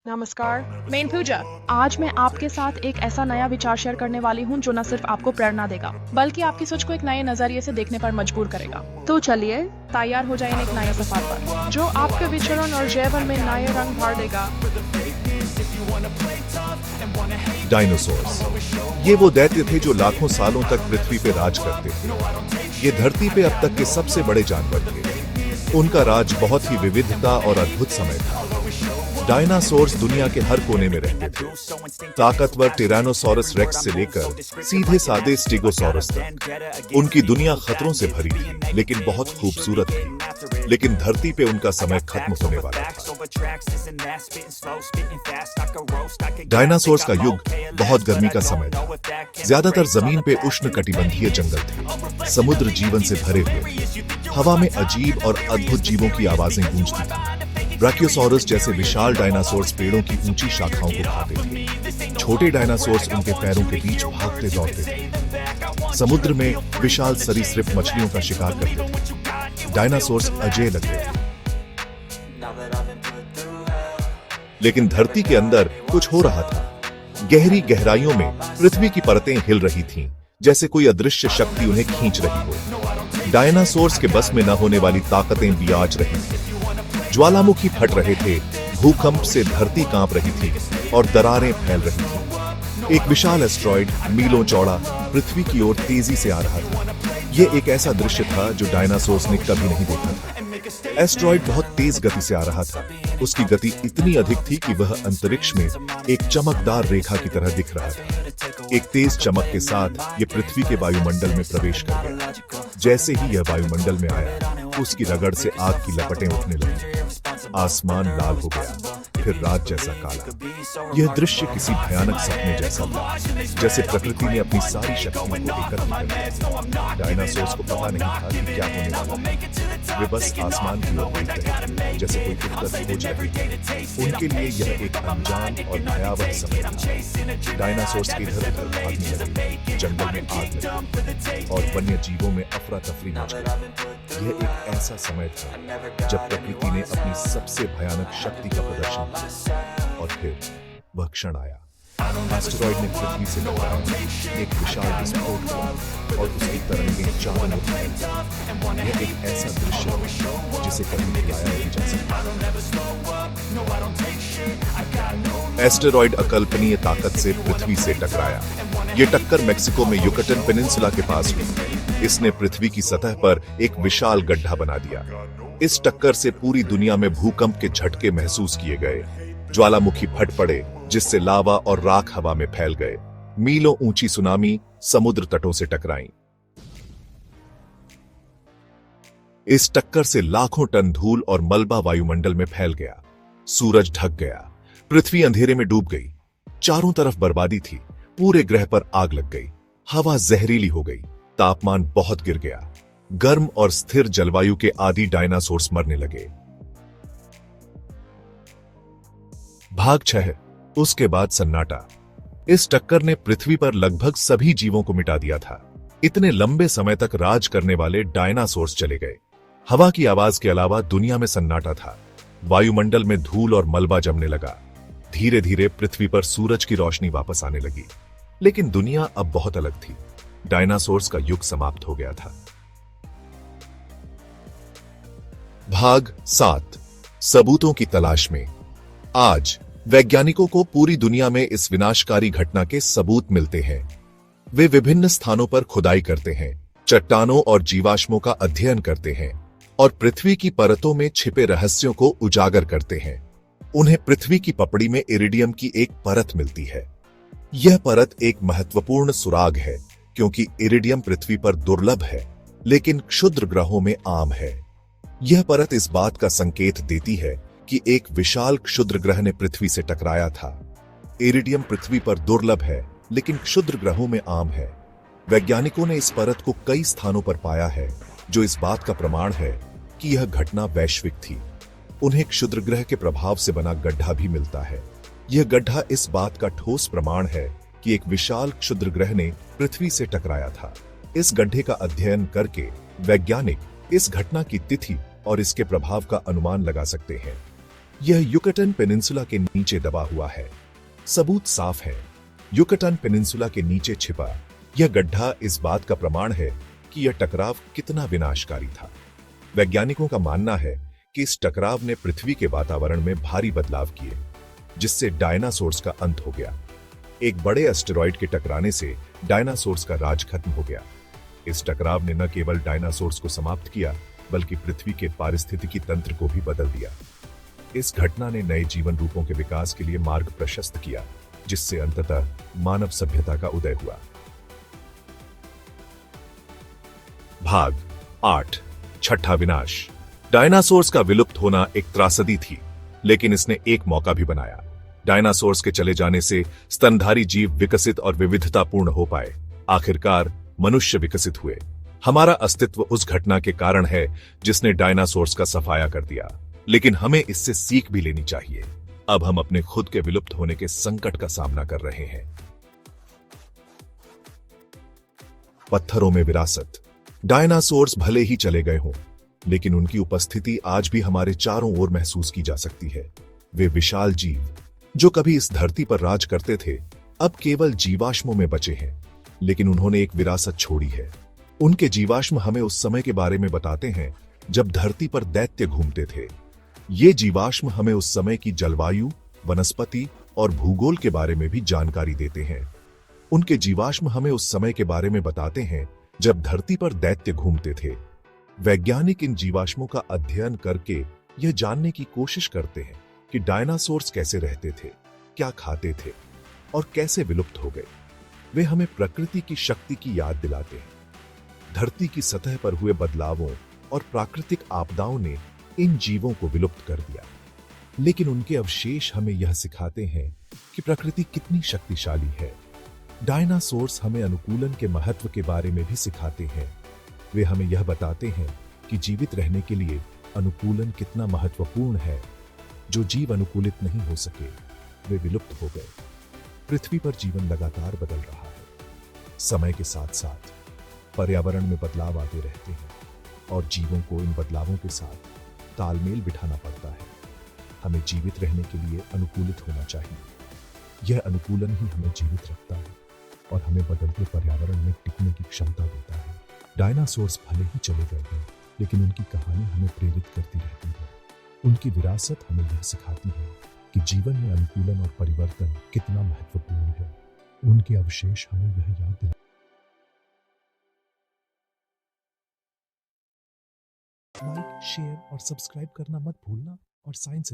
नमस्कार, मैं इन पूजा। आज मैं आपके साथ एक ऐसा नया विचार शेयर करने वाली हूँ जो न सिर्फ आपको प्रेरणा देगा बल्कि आपकी सोच को एक नए नजरिए से देखने पर मजबूर करेगा। तो चलिए तैयार हो जाइए एक नए सफर पर जो आपके विचरण और जीवन में नए रंग भर देगा। डायनासोर्स, ये वो दैत्य थे जो लाखों सालों तक पृथ्वी पे राज करते थे। ये धरती पे अब तक के सबसे बड़े जानवर थे। उनका राज बहुत ही विविधता और अद्भुत समय था। डायनासोर्स दुनिया के हर कोने में रहते थे, ताकतवर टिरानोसॉरस रेक्स से लेकर सीधे साधे स्टीगोसॉरस तक। उनकी दुनिया खतरों से भरी थी, लेकिन बहुत खूबसूरत थी। लेकिन धरती पे उनका समय खत्म होने वाला था। डायनासोर्स का युग बहुत गर्मी का समय था। ज्यादातर जमीन पे उष्णकटिबंधीय जंगल थे, समुद्र जीवन से भरे हुए थे। हवा में अजीब और अद्भुत जीवों की आवाजें गूंजती थी। ब्राकियोसॉरस जैसे विशाल डायनासोर्स पेड़ों की ऊंची शाखाओं को खाते थे। छोटे डायनासोर्स उनके पैरों के बीच भागते दौड़ते थे। समुद्र में विशाल सरीसृप मछलियों का शिकार करते थे। डायनासोर्स अजेय लगते थे। लेकिन धरती के अंदर कुछ हो रहा था। गहरी गहराइयों में पृथ्वी की परतें हिल रही थीं, जैसे कोई अदृश्य शक्ति उन्हें खींच रही हो। डायनासोर्स के बस में न होने वाली ताकतें बिराज रही थीं। ज्वालामुखी फट रहे थे, भूकंप से धरती कांप रही थी और दरारें फैल रही थी। एक विशाल एस्ट्रॉइड मीलों चौड़ा पृथ्वी की ओर तेजी से आ रहा था। यह एक ऐसा दृश्य था जो डायनासोर्स ने कभी नहीं देखा था। एस्ट्रॉइड बहुत तेज गति से आ रहा था। उसकी गति इतनी अधिक थी कि वह अंतरिक्ष में एक चमकदार रेखा की तरह दिख रहा था। एक तेज चमक के साथ यह पृथ्वी के वायुमंडल में प्रवेश कर गया। जैसे ही यह वायुमंडल में आया, उसकी रगड़ से आग की लपटें उठने लगी। आसमान लाल हो गया, फिर रात जैसा काला। यह दृश्य किसी भयानक सपने जैसा था, जैसे प्रकृति ने अपनी सारी शक्तियों को एकत्र कर लिया। डायनासोर्स को पता नहीं था कि क्या होने वाला है। वे बस आसमान की ओर देख रहे थे, जैसे कोई कुदरत खोज रही थी। उनके लिए यह एक अनजान और भयावह समय था। डायनासोर्स इधर उधर भागने लगे, जंगल में आग लगी और वन्य जीवों में अफरा तफरी मच गई। यह एक ऐसा समय था जब प्रकृति ने अपनी सबसे भयानक शक्ति का प्रदर्शन किया। और फिर वह क्षण आया। एस्टेरॉइड ने पृथ्वी से टकराया, एक विशाल विस्फोट हुआ और उसकी तरंगें चारों ओर फैलीं। यह एक ऐसा दृश्य है जिसे कभी दिखाया नहीं जा सकता। एस्टेरॉइड अकल्पनीय ताकत से पृथ्वी से टकराया। यह टक्कर मेक्सिको में युकटन पेनिनसुला के पास हुई। इसने पृथ्वी की सतह पर एक विशाल गड्ढा बना दिया। इस टक्कर से पूरी दुनिया में भूकंप के झटके महसूस किए गए। ज्वालामुखी फट पड़े, जिससे लावा और राख हवा में फैल गए। मीलों ऊंची सुनामी समुद्र तटों से टकराई। इस टक्कर से लाखों टन धूल और मलबा वायुमंडल में फैल गया। सूरज ढक गया, पृथ्वी अंधेरे में डूब गई। चारों तरफ बर्बादी थी। पूरे ग्रह पर आग लग गई। हवा जहरीली हो गई, तापमान बहुत गिर गया। गर्म और स्थिर जलवायु के आदि डायनासोर्स मरने लगे। भाग 6। उसके बाद सन्नाटा। इस टक्कर ने पृथ्वी पर लगभग सभी जीवों को मिटा दिया था। इतने लंबे समय तक राज करने वाले डायनासोर्स चले गए। हवा की आवाज के अलावा दुनिया में सन्नाटा था। वायुमंडल में धूल और मलबा जमने लगा। धीरे धीरे पृथ्वी पर सूरज की रोशनी वापस आने लगी। लेकिन दुनिया अब बहुत अलग थी। डायनासोर्स का युग समाप्त हो गया था। भाग 7। सबूतों की तलाश में। आज वैज्ञानिकों को पूरी दुनिया में इस विनाशकारी घटना के सबूत मिलते हैं। वे विभिन्न स्थानों पर खुदाई करते हैं, चट्टानों और जीवाश्मों का अध्ययन करते हैं और पृथ्वी की परतों में छिपे रहस्यों को उजागर करते हैं। उन्हें पृथ्वी की पपड़ी में इरिडियम की एक परत मिलती है। यह परत एक महत्वपूर्ण सुराग है, क्योंकि इरिडियम पृथ्वी पर दुर्लभ है, लेकिन क्षुद्र ग्रहों में आम है। यह परत इस बात का संकेत देती है कि एक विशाल क्षुद्र ग्रह ने पृथ्वी से टकराया था। इरिडियम पृथ्वी पर दुर्लभ है, लेकिन क्षुद्र ग्रहों में आम है। वैज्ञानिकों ने इस परत को कई स्थानों पर पाया है, जो इस बात का प्रमाण है कि यह घटना वैश्विक थी। उन्हें क्षुद्र ग्रह के प्रभाव से बना गड्ढा भी मिलता है। यह गड्ढा इस बात का ठोस प्रमाण है कि एक विशाल क्षुद्र ग्रह ने पृथ्वी से टकराया था। इस गड्ढे का अध्ययन करके वैज्ञानिक इस घटना की तिथि और इसके प्रभाव का अनुमान लगा सकते हैं। यह युकटन पेनिनसुला के नीचे दबा हुआ है। सबूत साफ है, युकटन पेनिनसुला के नीचे छिपा यह गड्ढा इस बात का प्रमाण है कि यह टकराव कितना विनाशकारी था। वैज्ञानिकों का मानना है कि इस टकराव ने पृथ्वी के वातावरण में भारी बदलाव किए, जिससे डायनासोर्स का अंत हो गया। एक बड़े एस्टेरॉयड के टकराने से डायनासोर्स का राज खत्म हो गया। इस टकराव ने न केवल डायनासोर्स को समाप्त किया, बल्कि पृथ्वी के पारिस्थितिकी तंत्र को भी बदल दिया। इस घटना ने नए जीवन रूपों के विकास के लिए मार्ग प्रशस्त किया, जिससे अंततः मानव सभ्यता का उदय हुआ। भाग 8, छठा विनाश। डायनासोर्स का विलुप्त होना एक त्रासदी थी, लेकिन इसने एक मौका भी बनाया। डायनासोर्स के चले जाने से स्तनधारी जीव विकसित और विविधतापूर्ण हो पाए। आखिरकार मनुष्य विकसित हुए। हमारा अस्तित्व उस घटना के कारण है जिसने डायनासोर्स का सफाया कर दिया, लेकिन हमें इससे सीख भी लेनी चाहिए। अब हम अपने खुद के विलुप्त होने के संकट का सामना कर रहे हैं। पत्थरों में विरासत। डायनासोर्स भले ही चले गए हों, लेकिन उनकी उपस्थिति आज भी हमारे चारों ओर महसूस की जा सकती है। वे विशाल जीव जो कभी इस धरती पर राज करते थे, अब केवल जीवाश्मों में बचे हैं, लेकिन उन्होंने एक विरासत छोड़ी है। उनके जीवाश्म हमें उस समय के बारे में बताते हैं जब धरती पर दैत्य घूमते थे। ये जीवाश्म हमें उस समय की जलवायु, वनस्पति और भूगोल के बारे में भी जानकारी देते हैं। उनके जीवाश्म हमें उस समय के बारे में बताते हैं जब धरती पर दैत्य घूमते थे। वैज्ञानिक इन जीवाश्मों का अध्ययन करके यह जानने की कोशिश करते हैं कि डायनासोर्स कैसे रहते थे, क्या खाते थे और कैसे विलुप्त हो गए। वे हमें प्रकृति की शक्ति की याद दिलाते हैं। धरती की सतह पर हुए बदलावों और प्राकृतिक आपदाओं ने इन जीवों को विलुप्त कर दिया, लेकिन उनके अवशेष हमें यह सिखाते हैं कि प्रकृति कितनी शक्तिशाली है। डायनासोर्स हमें अनुकूलन के महत्व के बारे में भी सिखाते हैं। वे हमें यह बताते हैं कि जीवित रहने के लिए अनुकूलन कितना महत्वपूर्ण है। जो जीव अनुकूलित नहीं हो सके, वे विलुप्त हो गए। पृथ्वी पर जीवन लगातार बदल रहा है। समय के साथ साथ पर्यावरण में बदलाव आते रहते हैं और जीवों को इन बदलावों के साथ तालमेल बिठाना पड़ता है। हमें जीवित रहने के लिए अनुकूलित होना चाहिए। यह अनुकूलन ही हमें जीवित रखता है और हमें बदलते पर्यावरण में टिकने की क्षमता देता है। डायनासोर्स भले ही चले गए हैं, लेकिन उनकी कहानी हमें प्रेरित करती रहती है। उनकी विरासत हमें यह सिखाती है कि जीवन में अनुकूलन और परिवर्तन कितना महत्वपूर्ण है। उनके अवशेष हमें यह याद दिलाते हैं। लाइक, शेयर और सब्सक्राइब करना मत भूलना और साइंस